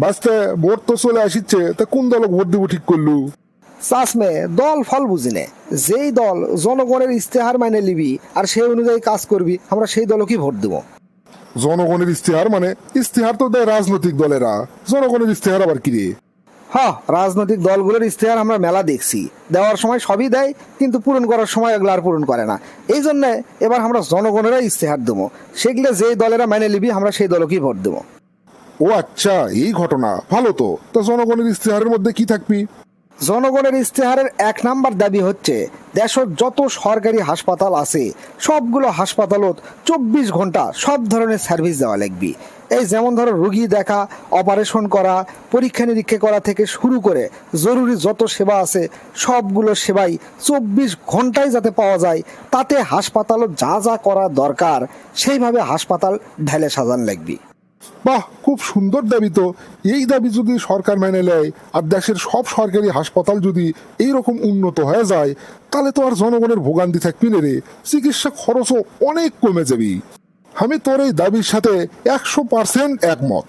বাস্তে vote তো চলে আসিচ্ছে, তা কোন দল ভোট দিব ঠিক করলু? চাষমে দল ফল বুঝিনে, যেই দল জনগণের ইস্তেহার মানে লিবি আর সেই অনুযায়ী কাজ করবি, আমরা সেই দলকে ভোট দেবো। জনগণের ইস্তেহার মানে? ইস্তেহার তো দেয় রাজনৈতিক দলেরা, জনগণের ইস্তেহার আবার কি রে? হ্যাঁ, রাজনৈতিক দলগুলোর ইস্তেহার আমরা মেলা দেখছি, দেওয়ার সময় সবই দেয় কিন্তু পূরণ করার সময় এগুলো আর পূরণ করে না। এই জন্য এবার আমরা জনগণেরা ইস্তেহার দেবো, সেগুলো যেই দলেরা মেনে লিবি আমরা সেই দলকেই ভোট দেবো। ও আচ্ছা, এই ঘটনা। ভালো তো। তা জনগণের ইস্তেহারের মধ্যে কি থাকবি? জনগণের ইস্তেহারের 1 নাম্বার দাবি হচ্ছে দেশের যত সরকারি হাসপাতাল আছে সবগুলো হাসপাতালত 24 ঘন্টা সব ধরনের সার্ভিস দেওয়া লাগবে। এই যেমন ধরো রুগী দেখা, অপারেশন করা, পরীক্ষা নিরীক্ষা করা থেকে শুরু করে জরুরি যত সেবা আছে সবগুলো সেবাই 24 ঘন্টায় যাতে পাওয়া যায়, তাতে হাসপাতালত যা যা করা দরকার সেইভাবে হাসপাতাল ঢেলে সাজান লাগবে। বাহ, খুব সুন্দর দাবি তো। এই দাবি যদি সরকার মেনে নেয় আর দেশের সব সরকারি হাসপাতাল যদি এইরকম উন্নত হয়ে যায়, তাহলে তো আর জনগণের ভোগান্তি থাকবি না রে। চিকিৎসা খরচও অনেক কমে যাবি। আমি তোর এই দাবির সাথে 100% একমত।